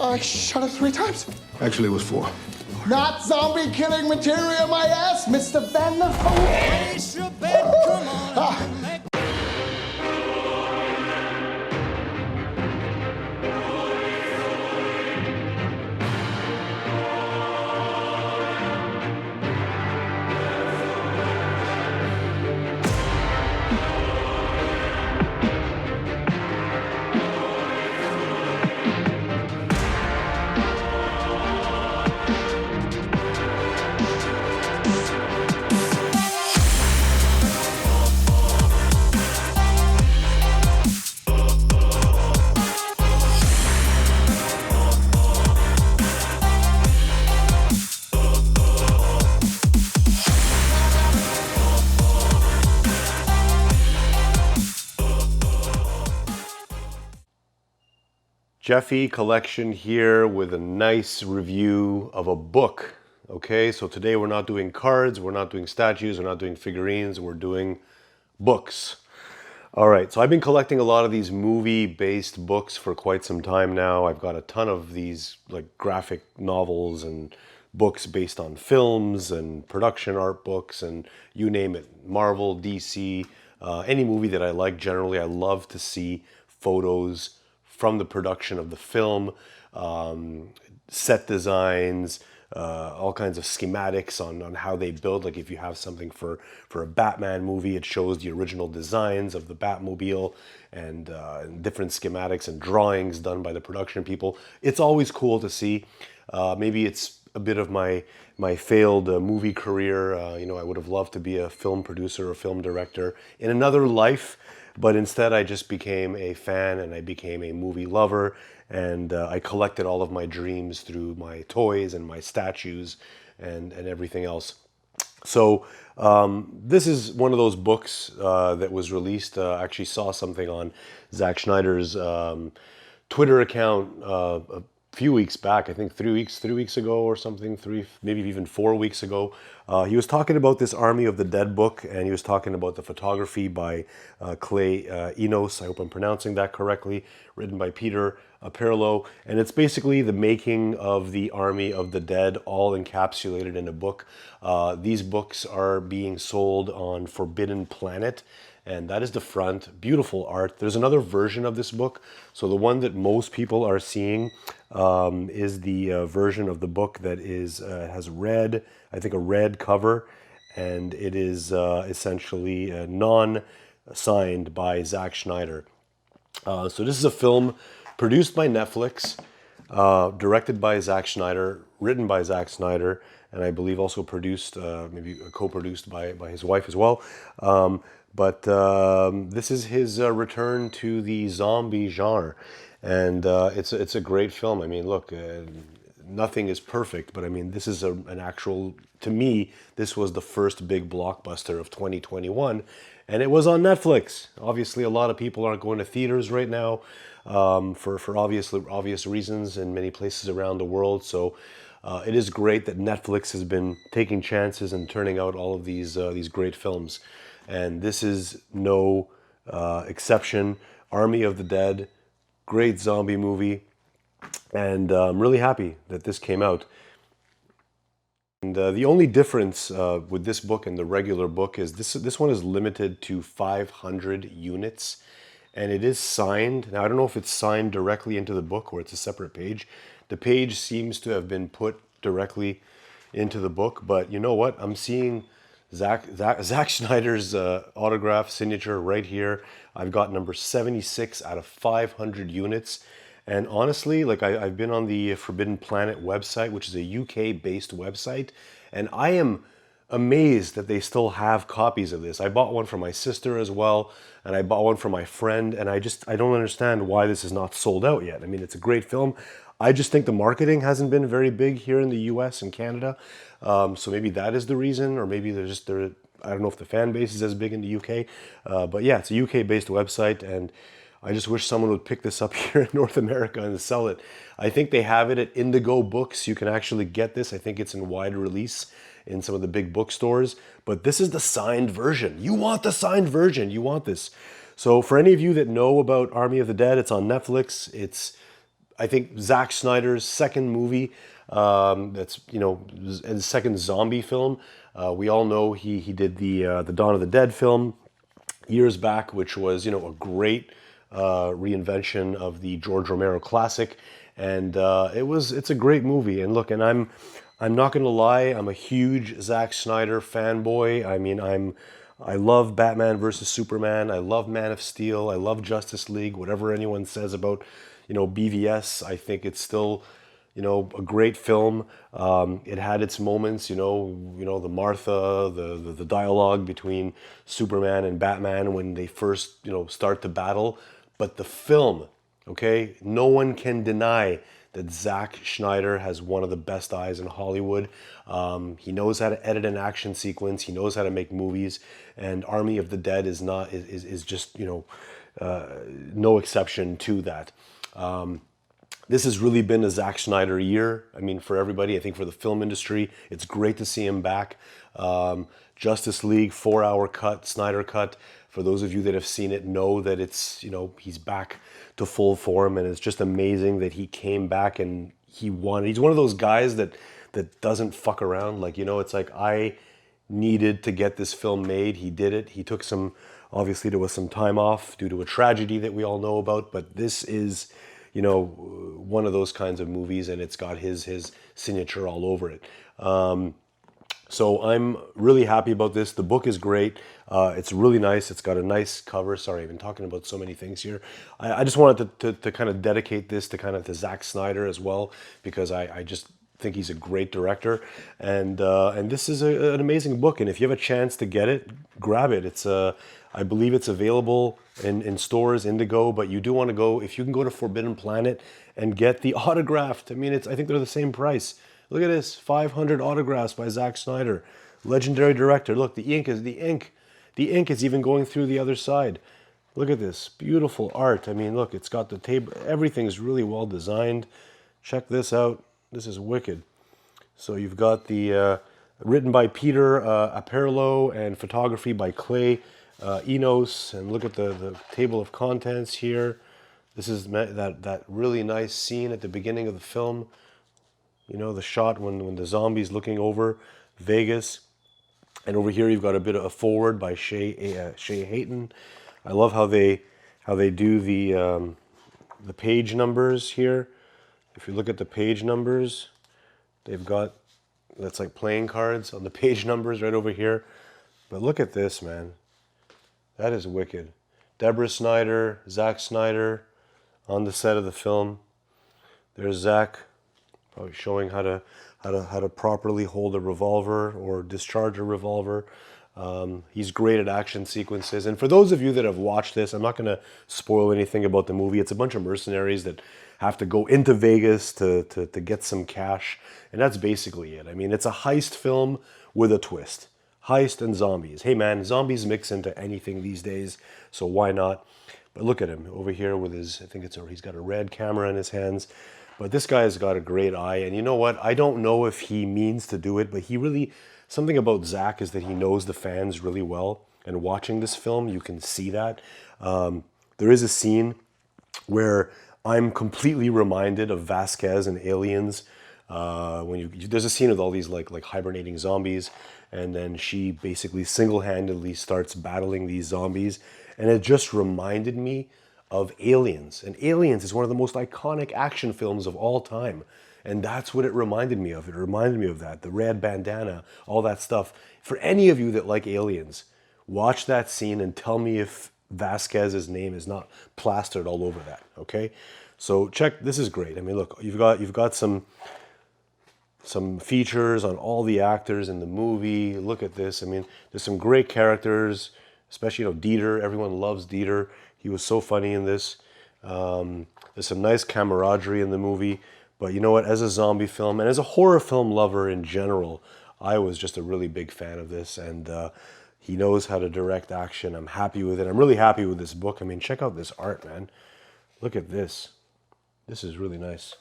I shot it 3 times. Actually, it was 4. Not zombie killing material, my ass, Mr. Van der Voort. Place your bet, come on. Geoffy Collection here with a nice review of a book. Okay, so today we're not doing cards, we're not doing statues, we're not doing figurines, we're doing books. All right, so I've been collecting a lot of these movie-based books for quite some time now. I've got a ton of these like graphic novels and books based on films and production art books and you name it, Marvel, DC, any movie that I like. Generally, I love to see photos from the production of the film, set designs, all kinds of schematics on how they build. Like if you have something for a Batman movie, it shows the original designs of the Batmobile and different schematics and drawings done by the production people. It's always cool to see. Maybe it's a bit of my failed movie career. I would have loved to be a film producer or film director in another life. But instead, I just became a fan and I became a movie lover, and I collected all of my dreams through my toys and my statues and everything else. So this is one of those books that was released. I actually saw something on Zack Snyder's Twitter account a few weeks back, I think 3 weeks ago or something, maybe even 4 weeks ago. He was talking about this Army of the Dead book, and he was talking about the photography by Clay Enos, I hope I'm pronouncing that correctly, written by Peter Perillo, and it's basically the making of the Army of the Dead, all encapsulated in a book. These books are being sold on Forbidden Planet, and that is the front. Beautiful art. There's another version of this book. So the one that most people are seeing is the version of the book that has I think a red cover, and it is essentially non-signed by Zack Snyder. So this is a film produced by Netflix, directed by Zack Snyder, written by Zack Snyder, and I believe also produced, maybe co-produced by his wife as well. But this is his return to the zombie genre, and it's a great film. I mean, look, nothing is perfect, but I mean, this is an actual, to me, this was the first big blockbuster of 2021, and it was on Netflix. Obviously, a lot of people aren't going to theaters right now for obvious reasons in many places around the world. So it is great that Netflix has been taking chances and turning out all of these great films. And this is no exception. Army of the Dead, great zombie movie, and I'm really happy that this came out. And the only difference with this book and the regular book is this one is limited to 500 units, and it is signed. Now, I don't know if it's signed directly into the book or it's a separate page. The page seems to have been put directly into the book, but you know what? I'm seeing Zack Snyder's autograph signature right here. I've got number 76 out of 500 units. And honestly, like I've been on the Forbidden Planet website, which is a UK-based website, and I am amazed that they still have copies of this. I bought one for my sister as well, and I bought one for my friend, and I don't understand why this is not sold out yet. I mean, it's a great film. I just think the marketing hasn't been very big here in the US and Canada. So maybe that is the reason, or maybe I don't know if the fan base is as big in the UK. But yeah, it's a UK-based website, and I just wish someone would pick this up here in North America and sell it. I think they have it at Indigo Books. You can actually get this. I think it's in wide release in some of the big bookstores. But this is the signed version. You want the signed version. You want this. So for any of you that know about Army of the Dead, it's on Netflix. It's I think Zack Snyder's second movie. That's his second zombie film. We all know he did the Dawn of the Dead film years back, which was a great reinvention of the George Romero classic, and it's a great movie. And look, and I'm not gonna lie, I'm a huge Zack Snyder fanboy. I mean, I love Batman versus Superman. I love Man of Steel. I love Justice League. Whatever anyone says about BVS, I think it's still a great film. It had its moments, the Martha, the dialogue between Superman and Batman when they first, start to battle. But the film, okay, no one can deny that Zack Snyder has one of the best eyes in Hollywood. He knows how to edit an action sequence. He knows how to make movies, and Army of the Dead is just no exception to that. This has really been a Zack Snyder year. I mean, for everybody, I think for the film industry, it's great to see him back. Justice League, 4-hour cut, Snyder cut. For those of you that have seen it, know that it's, he's back to full form, and it's just amazing that he came back and he won. He's one of those guys that doesn't fuck around. Like, it's like, I needed to get this film made. He did it. He took obviously there was some time off due to a tragedy that we all know about, but this is, one of those kinds of movies, and it's got his signature all over it. So I'm really happy about this. The book is great. It's really nice. It's got a nice cover. Sorry, I've been talking about so many things here. I just wanted to kind of dedicate this to Zack Snyder as well, because I just think he's a great director, and this is an amazing book. And if you have a chance to get it, grab it. I believe it's available in stores, Indigo, but you do want to go, if you can go to Forbidden Planet and get the autographed. I mean, I think they're the same price. Look at this, 500 autographs by Zack Snyder, legendary director. Look, the ink is even going through the other side. Look at this, beautiful art. I mean, look, it's got the table, everything's really well designed. Check this out. This is wicked. So you've got the written by Peter Aperlo and photography by Clay Enos. And look at the table of contents here. This is that really nice scene at the beginning of the film. The shot when the zombie's looking over Vegas. And over here you've got a bit of a forward by Shea Hayton. I love how they do the page numbers here. If you look at the page numbers, they've got, that's like playing cards on the page numbers right over here. But look at this, man. That is wicked. Deborah Snyder, Zack Snyder on the set of the film. There's Zack, probably showing how to properly hold a revolver or discharge a revolver. He's great at action sequences. And for those of you that have watched this, I'm not going to spoil anything about the movie. It's a bunch of mercenaries that have to go into Vegas to get some cash. And that's basically it. I mean, it's a heist film with a twist. Heist and zombies. Hey man, zombies mix into anything these days, so why not? But look at him over here with his, he's got a red camera in his hands. But this guy has got a great eye. And you know what? I don't know if he means to do it, but something about Zack is that he knows the fans really well. And watching this film, you can see that. There is a scene where I'm completely reminded of Vasquez and Aliens. There's a scene with all these like hibernating zombies, and then she basically single-handedly starts battling these zombies. And it just reminded me of Aliens. And Aliens is one of the most iconic action films of all time. And that's what it reminded me of. It reminded me of that, the red bandana, all that stuff. For any of you that like Aliens, watch that scene and tell me if Vasquez's name is not plastered all over that, okay? So check, this is great. I mean, look, you've got some features on all the actors in the movie. Look at this. I mean, there's some great characters, especially, Dieter. Everyone loves Dieter. He was so funny in this. There's some nice camaraderie in the movie. But you know what? As a zombie film and as a horror film lover in general, I was just a really big fan of this. And he knows how to direct action. I'm happy with it. I'm really happy with this book. I mean, check out this art, man. Look at this. This is really nice.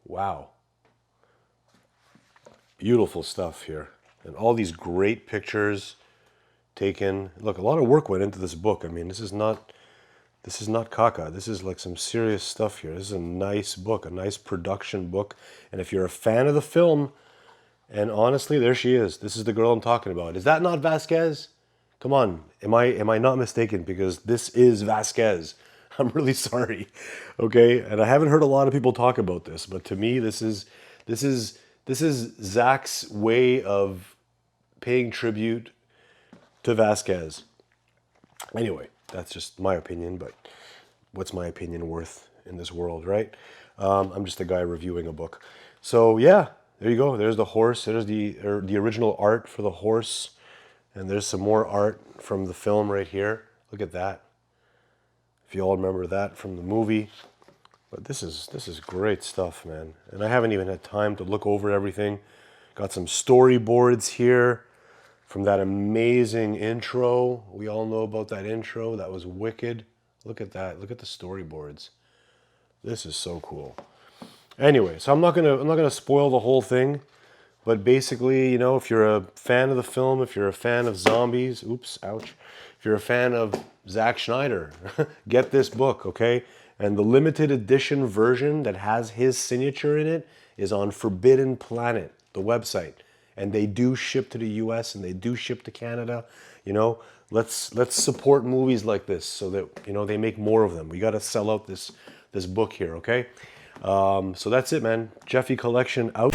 Wow. Beautiful stuff here. And all these great pictures taken. Look, a lot of work went into this book. I mean, this is not This is not caca. This is like some serious stuff here. This is a nice book, a nice production book. And if you're a fan of the film, and honestly, there she is. This is the girl I'm talking about. Is that not Vasquez? Come on, am I not mistaken? Because this is Vasquez. I'm really sorry, okay? And I haven't heard a lot of people talk about this, but to me, this is Zack's way of paying tribute to Vasquez. Anyway, that's just my opinion, but what's my opinion worth in this world, right? I'm just a guy reviewing a book. So yeah, there you go. There's the horse. There's the original art for the horse. And there's some more art from the film right here. Look at that. If you all remember that from the movie. But this is great stuff, man. And I haven't even had time to look over everything. Got some storyboards here from that amazing intro. We all know about that intro. That was wicked. Look at that. Look at the storyboards. This is so cool. Anyway, so I'm not gonna spoil the whole thing. But basically, you know, if you're a fan of the film, if you're a fan of zombies, oops, ouch. If you're a fan of Zack Snyder, get this book, okay? And the limited edition version that has his signature in it is on Forbidden Planet, the website. And they do ship to the US and they do ship to Canada. You know, let's support movies like this so that, you know, they make more of them. We got to sell out this book here, okay? So that's it, man. Geoffy Collection out.